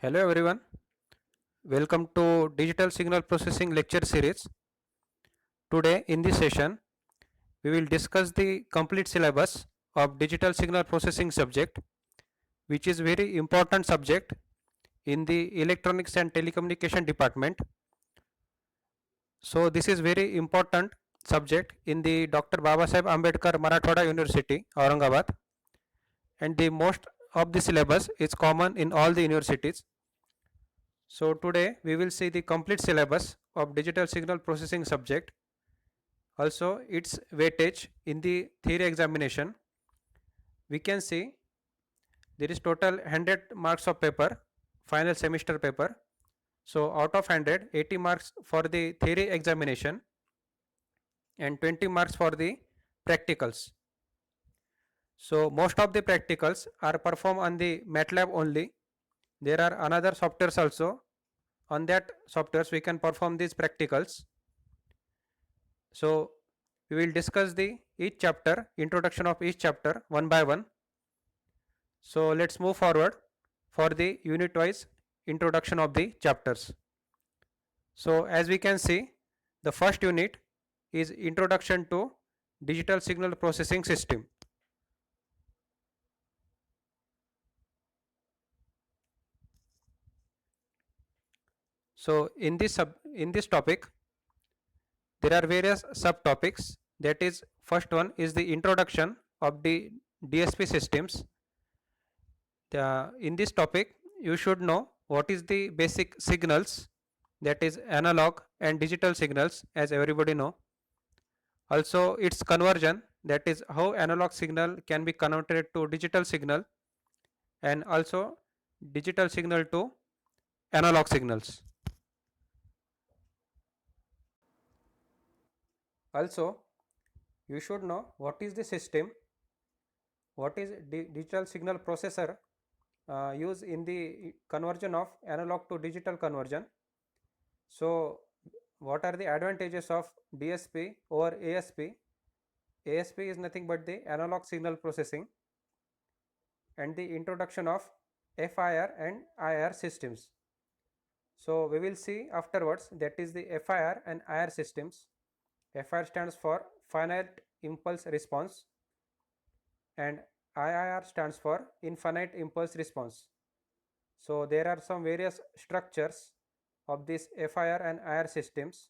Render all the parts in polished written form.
Hello everyone, welcome to Digital Signal Processing lecture series. Today in this session, we will discuss the complete syllabus of Digital Signal Processing subject, which is very important subject in the Electronics and Telecommunication department. So this is very important subject in the Dr. Babasaheb Ambedkar Marathwada University, Aurangabad, and the most of the syllabus is common in all the universities. So today we will see the complete syllabus of digital signal processing subject. Also its weightage in the theory examination. We can see there is total 100 marks of paper, final semester paper. So out of 100, 80 marks for the theory examination and 20 marks for the practicals. So most of the practicals are performed on the MATLAB only. There are another softwares also. On that softwares we can perform these practicals. So we will discuss the each chapter, introduction of each chapter one by one. So let's move forward for the unit wise introduction of the chapters. So as we can see, the first unit is introduction to digital signal processing system. So in this topic, there are various subtopics. That is, first one is the introduction of the DSP systems. In this topic, you should know what is the basic signals, that is analog and digital signals, as everybody know. Also its conversion, that is how analog signal can be converted to digital signal, and also digital signal to analog signals. Also you should know what is the system, what is digital signal processor used in the conversion of analog to digital conversion. So what are the advantages of DSP over ASP? ASP is nothing but the analog signal processing, and the introduction of FIR and IR systems. So we will see afterwards, that is the FIR and IR systems. FIR stands for finite impulse response and IIR stands for infinite impulse response. So there are some various structures of these FIR and IR systems.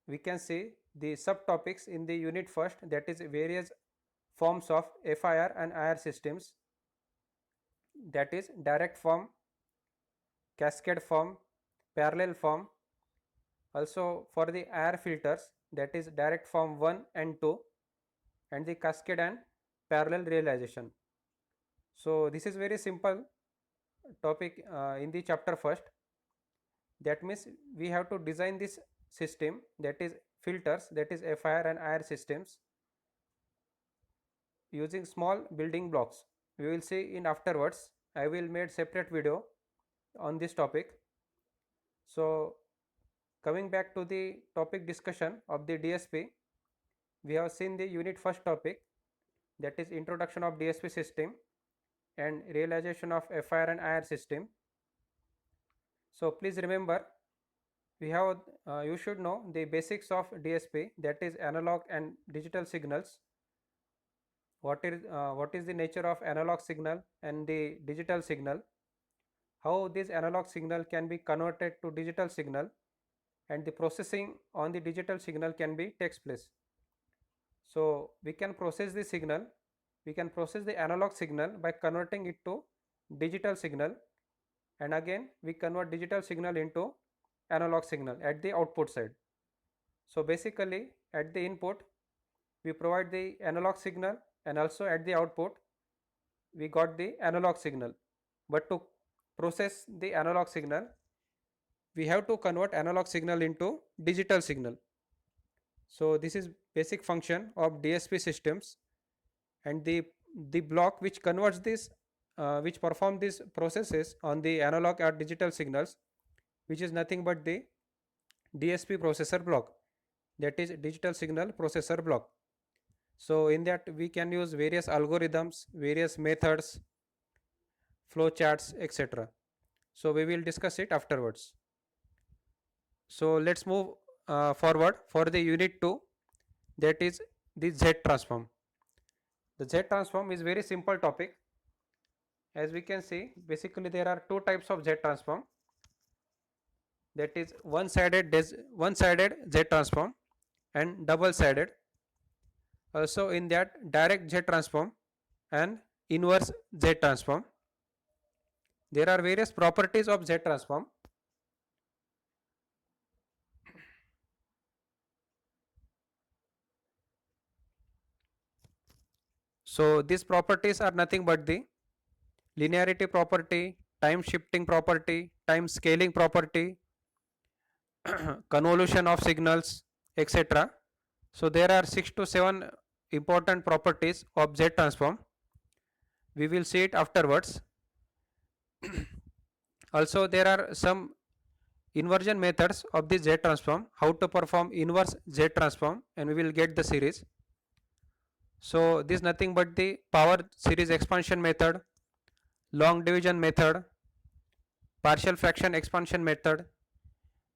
We can see the subtopics in the unit first, that is various forms of FIR and IR systems, that is direct form, cascade form, parallel form. Also for the IR filters, that is direct form 1 and 2, and the cascade and parallel realization. So this is very simple topic in the chapter first. That means we have to design this system, that is filters, that is FIR and IR systems, using small building blocks. We will see in afterwards. I will make separate video on this topic. So coming back to the topic discussion of the DSP, we have seen the unit first topic, that is introduction of DSP system and realization of FIR and IR system. So please remember, we have you should know the basics of DSP, that is analog and digital signals. What is the nature of analog signal and the digital signal, how this analog signal can be converted to digital signal, and the processing on the digital signal can be takes place. So we can process the signal, we can process the analog signal by converting it to digital signal, and again we convert digital signal into analog signal at the output side. So basically at the input we provide the analog signal, and also at the output we got the analog signal. But to process the analog signal, we have to convert analog signal into digital signal. So this is basic function of DSP systems, and the block which converts this which perform these processes on the analog or digital signals, which is nothing but the DSP processor block, that is digital signal processor block. So in that we can use various algorithms, various methods, flow charts, etc. So we will discuss it afterwards. So let's move forward for the unit 2, that is the Z transform. The Z transform is very simple topic. As we can see, basically there are two types of Z transform, that is one sided Z transform and double sided. Also in that, direct Z transform and inverse Z transform. There are various properties of Z transform. So these properties are nothing but the linearity property, time shifting property, time scaling property, convolution of signals, etc. So there are 6 to 7 important properties of Z transform. We will see it afterwards. Also there are some inversion methods of the Z transform, how to perform inverse Z transform, and we will get the series. So this is nothing but the power series expansion method, long division method, partial fraction expansion method.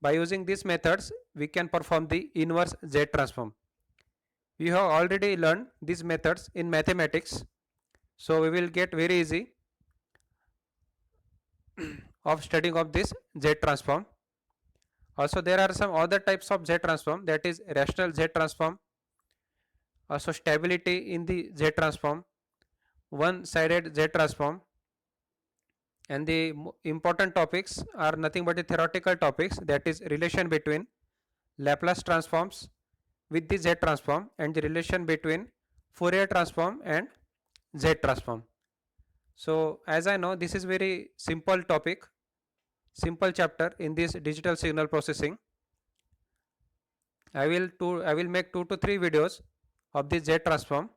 By using these methods, we can perform the inverse Z transform. We have already learned these methods in mathematics, so we will get very easy of studying of this Z transform. Also there are some other types of Z transform, that is rational Z transform, also stability in the Z transform, one sided Z transform, and the important topics are nothing but the theoretical topics, that is relation between Laplace transforms with the Z transform and the relation between Fourier transform and Z transform. So as I know, this is very simple topic, simple chapter in this digital signal processing. I will make 2 to 3 videos of the Z transform.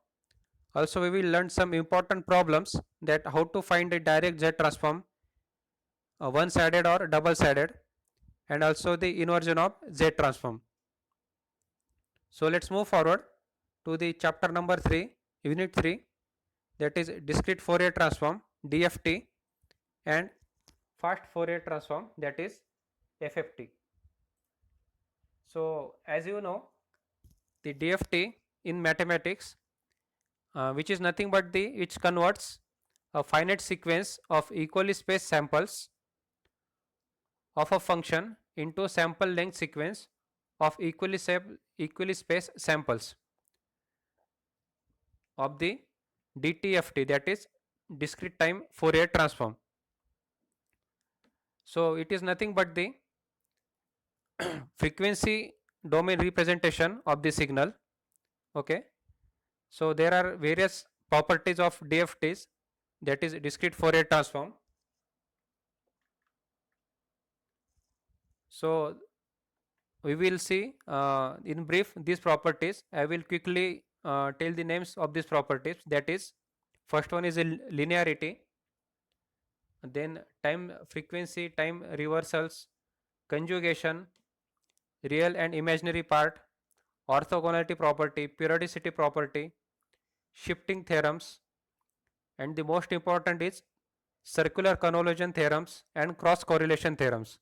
Also we will learn some important problems, that how to find a direct Z transform, one sided or double sided, and also the inversion of Z transform. So let's move forward to the chapter number 3, unit 3, that is discrete Fourier transform, DFT, and fast Fourier transform, that is FFT. So as you know, the DFT in mathematics, which is nothing but which converts a finite sequence of equally spaced samples of a function into sample length sequence of equally spaced samples of the DTFT, that is discrete time Fourier transform. So it is nothing but the frequency domain representation of the signal. Okay, so there are various properties of DFTs, that is discrete Fourier transform. So we will see in brief these properties. I will quickly tell the names of these properties, that is first one is linearity, then time frequency, time reversals, conjugation, real and imaginary part, orthogonality property, periodicity property, shifting theorems, and the most important is circular convolution theorems and cross correlation theorems.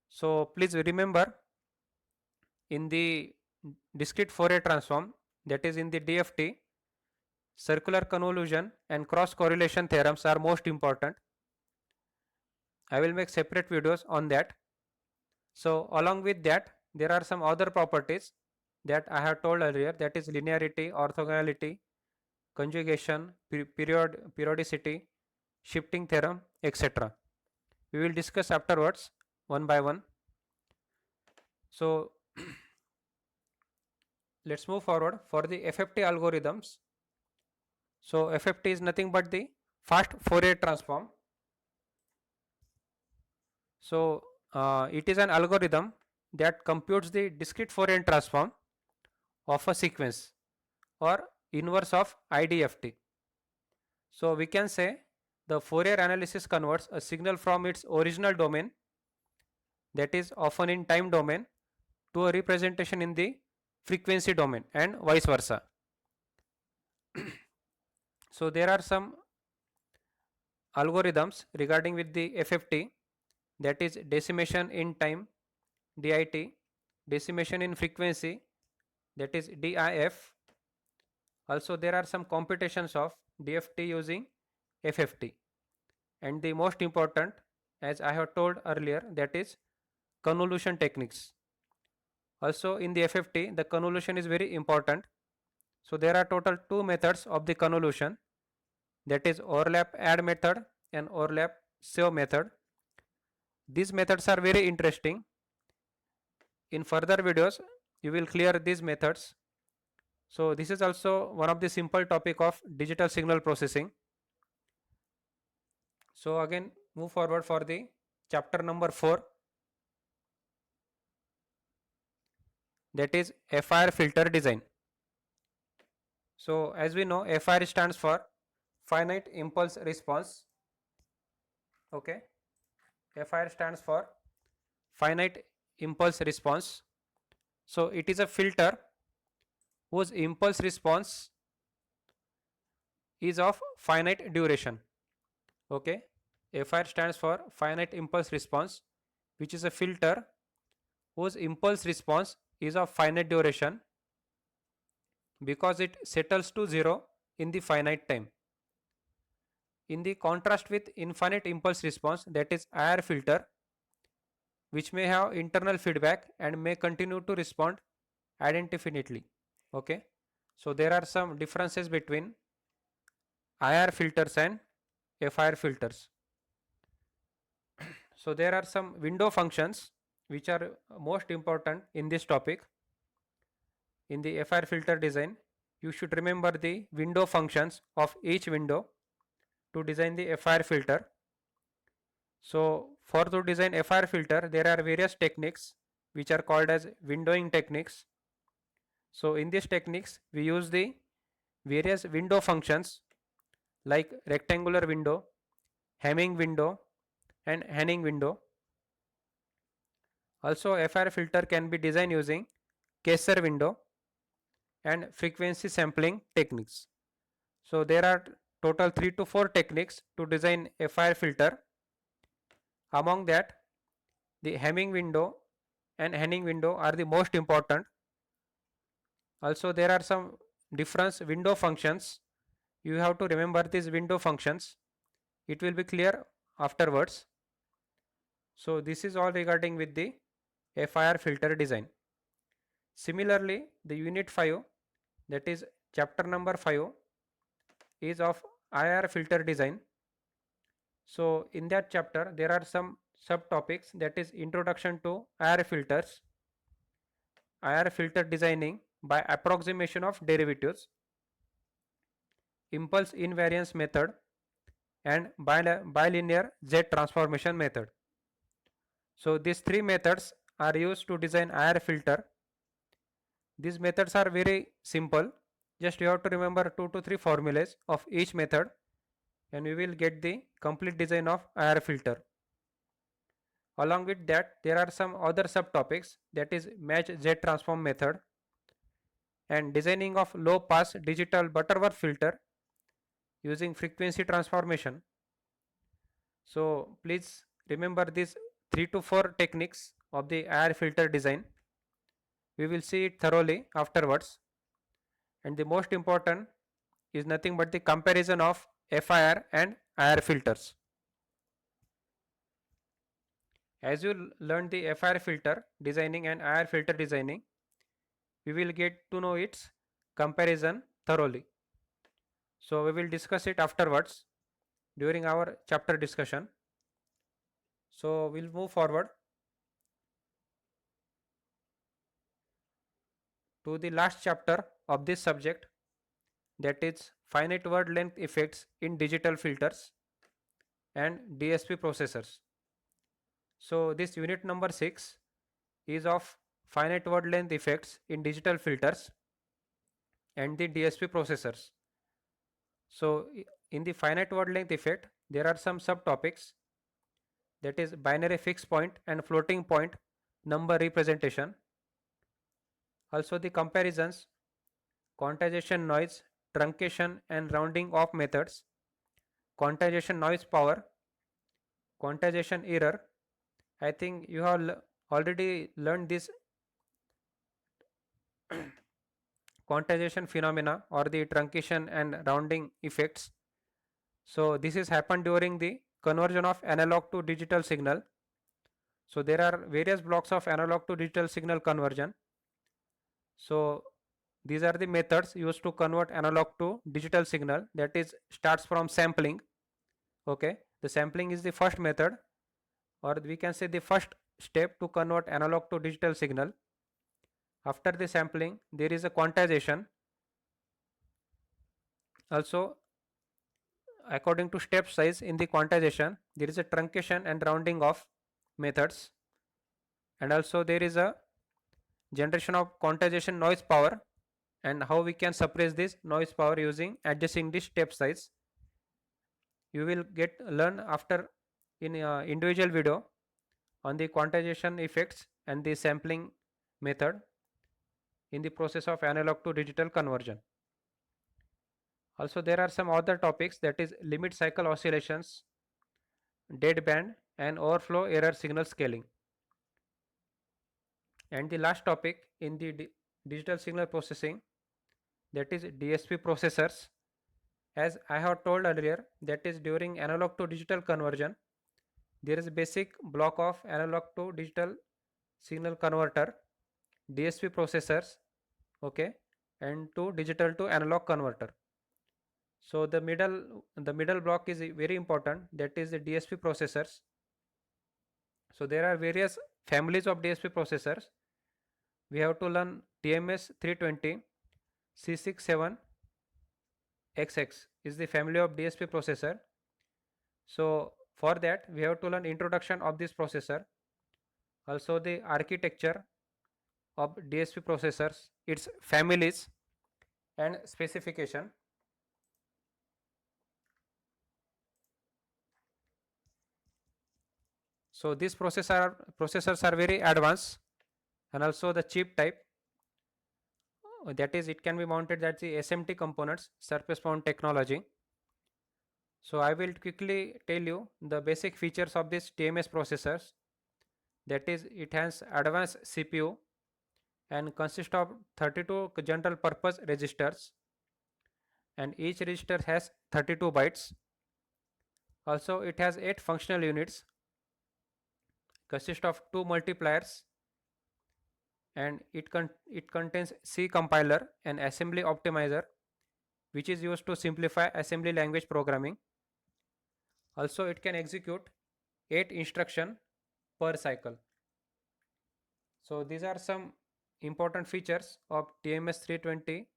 So please remember, in the discrete Fourier transform, that is in the DFT, circular convolution and cross correlation theorems are most important. I will make separate videos on that. So along with that, there are some other properties that I have told earlier, that is linearity, orthogonality, conjugation, periodicity, shifting theorem, etc. We will discuss afterwards one by one. So let's move forward for the FFT algorithms. So FFT is nothing but the fast Fourier transform. So it is an algorithm that computes the discrete Fourier transform of a sequence or inverse of IDFT. So we can say the Fourier analysis converts a signal from its original domain, that is often in time domain, to a representation in the frequency domain and vice versa. So there are some algorithms regarding with the FFT. that is decimation in time, DIT, decimation in frequency, that is DIF. Also there are some computations of DFT using FFT, and the most important, as I have told earlier, that is convolution techniques. Also in the FFT the convolution is very important. So there are total two methods of the convolution, that is overlap add method and overlap save method. These methods are very interesting. In further videos you will clear these methods. So this is also one of the simple topic of digital signal processing. So again move forward for the chapter number 4, that is FIR filter design. So as we know, FIR stands for finite impulse response. Okay, FIR stands for finite impulse response. So it is a filter whose impulse response is of finite duration. Okay, FIR stands for finite impulse response, which is a filter whose impulse response is of finite duration because it settles to 0 in the finite time. In the contrast with infinite impulse response, that is IR filter, which may have internal feedback and may continue to respond indefinitely. Okay, so there are some differences between IR filters and FIR filters. So there are some window functions which are most important in this topic. In the FIR filter design, you should remember the window functions of each window to design the FIR filter. So for to design FIR filter, there are various techniques which are called as windowing techniques. So in these techniques, we use the various window functions like rectangular window, Hamming window, and Hanning window. Also, FIR filter can be designed using Kaiser window and frequency sampling techniques. So there are total 3 to 4 techniques to design a FIR filter. Among that, the Hamming window and Hanning window are the most important. Also there are some different window functions. You have to remember these window functions. It will be clear afterwards. So this is all regarding with the FIR filter design. Similarly, the unit 5, that is chapter number 5, is of IR filter design. So in that chapter there are some subtopics, that is introduction to IR filters, IR filter designing by approximation of derivatives, impulse invariance method, and bilinear Z transformation method. So these three methods are used to design IR filter. These methods are very simple. Just you have to remember 2 to 3 formulas of each method and we will get the complete design of IR filter. Along with that, there are some other subtopics, that is match Z transform method and designing of low pass digital Butterworth filter using frequency transformation. So please remember these 3 to 4 techniques of the IR filter design. We will see it thoroughly afterwards. And the most important is nothing but the comparison of FIR and IR filters. As you learn the FIR filter designing and IR filter designing, we will get to know its comparison thoroughly. So we will discuss it afterwards during our chapter discussion. So we'll move forward to the last chapter of this subject, that is finite word length effects in digital filters and DSP processors. So this unit number 6 is of finite word length effects in digital filters and the DSP processors. So in the finite word length effect, there are some subtopics, that is binary fixed point and floating point number representation. Also the comparisons, quantization noise, truncation and rounding off methods, quantization noise power, quantization error, I think you have already learned this quantization phenomena or the truncation and rounding effects. So this is happened during the conversion of analog to digital signal. So there are various blocks of analog to digital signal conversion. So these are the methods used to convert analog to digital signal, that is starts from sampling. Okay, the sampling is the first method, or we can say the first step to convert analog to digital signal. After the sampling there is a quantization. Also, according to step size in the quantization there is a truncation and rounding of methods, and also there is a generation of quantization noise power, and how we can suppress this noise power using adjusting the step size. You will get learn after in individual video on the quantization effects and the sampling method in the process of analog to digital conversion. Also there are some other topics, that is limit cycle oscillations, deadband and overflow error signal scaling. And the last topic in the digital signal processing, that is DSP processors. As I have told earlier, that is during analog to digital conversion there is a basic block of analog to digital signal converter, DSP processors, okay, and to digital to analog converter. So the middle block is very important, that is the DSP processors. So there are various families of DSP processors. We have to learn TMS 320 C67XX is the family of DSP processor. So for that we have to learn introduction of this processor, also the architecture of DSP processors, its families and specification. So these processors are very advanced, and also the chip type, that is it can be mounted at the SMT components, surface mount technology. So I will quickly tell you the basic features of this TMS processors, that is it has advanced CPU and consists of 32 general purpose registers, and each register has 32 bytes. Also it has 8 functional units, consist of 2 multipliers, and it contains C compiler and assembly optimizer, which is used to simplify assembly language programming. Also it can execute 8 instruction per cycle. So these are some important features of TMS 320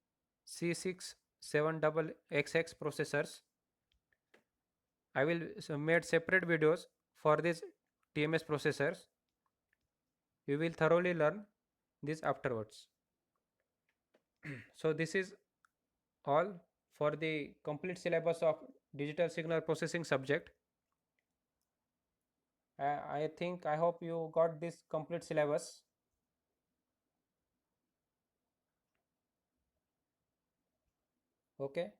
C67XX processors. I will made separate videos for these TMS processors. You will thoroughly learn this afterwards. So this is all for the complete syllabus of digital signal processing subject. I think I hope you got this complete syllabus. Okay.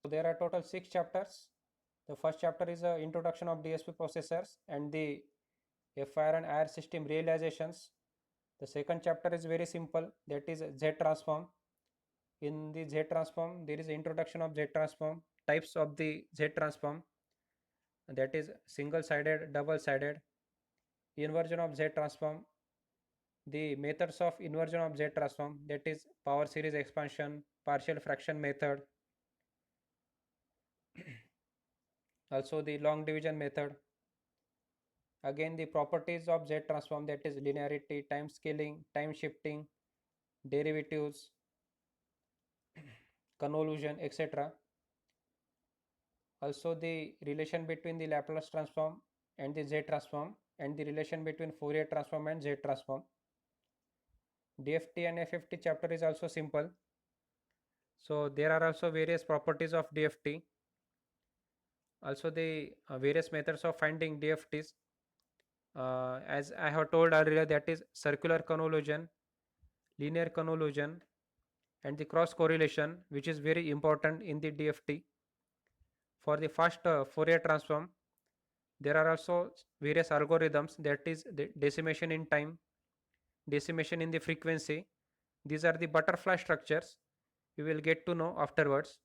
So there are total 6 chapters. The first chapter is a introduction of DSP processors and the FIR and IR system realizations. The second chapter is very simple, that is Z transform. In the Z transform there is introduction of Z transform, types of the Z transform, that is single sided, double sided, inversion of Z transform, the methods of inversion of Z transform, that is power series expansion, partial fraction method, also the long division method. Again the properties of Z transform, that is linearity, time scaling, time shifting, derivatives, convolution, etc. Also the relation between the Laplace transform and the Z transform, and the relation between Fourier transform and Z transform. DFT and FFT chapter is also simple. So there are also various properties of DFT, also the various methods of finding DFTs. As I have told earlier, that is circular convolution, linear convolution, and the cross correlation, which is very important in the DFT. For the first Fourier transform, There are also various algorithms, that is the decimation in time, decimation in the frequency. These are the butterfly structures you will get to know afterwards.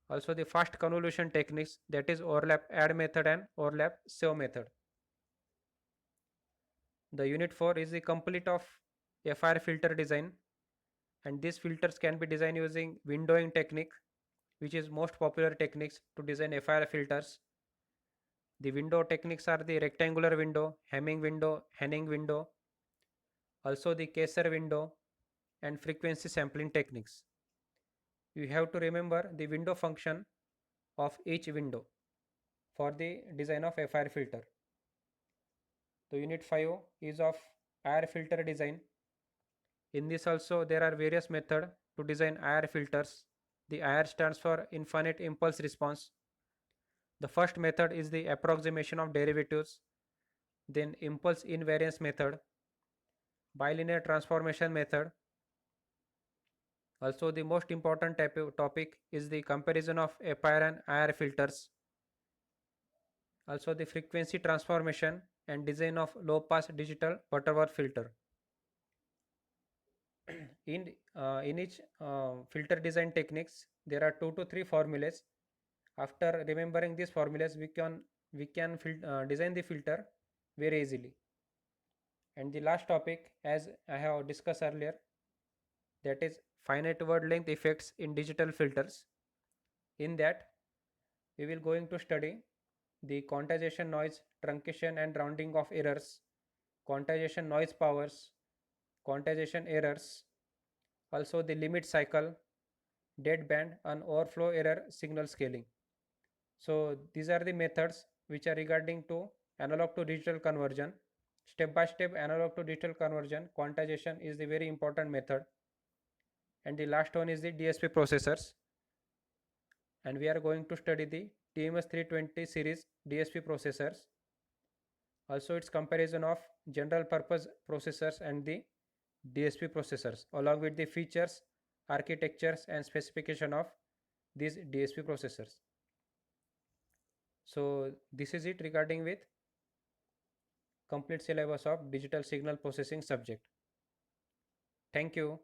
Also the fast convolution techniques, that is overlap add method and overlap save method. The unit 4 is the complete of FIR filter design, and these filters can be designed using windowing technique, which is most popular techniques to design FIR filters. The window techniques are the rectangular window, Hamming window, Henning window, also the Kaiser window, and frequency sampling techniques. You have to remember the window function of each window for the design of FIR filter. The unit 5 is of IR filter design. In this also there are various methods to design IR filters. The IR stands for infinite impulse response. The first method is the approximation of derivatives, then impulse invariance method, bilinear transformation method. Also the most important topic is the comparison of FIR and IR filters. Also the frequency transformation and design of low pass digital Butterworth filter. In each filter design techniques there are 2 to 3 formulas. After remembering these formulas we can design the filter very easily. And the last topic, as I have discussed earlier, that is finite word length effects in digital filters. In that we will going to study the quantization noise, truncation and rounding of errors, quantization noise powers, quantization errors, also the limit cycle, deadband and overflow error signal scaling. So these are the methods which are regarding to analog to digital conversion. Step by step analog to digital conversion, quantization is the very important method. And the last one is the DSP processors. And we are going to study the TMS320 series DSP processors. Also its comparison of general purpose processors and the DSP processors along with the features, architectures and specification of these DSP processors. So this is it regarding with complete syllabus of digital signal processing subject. Thank you.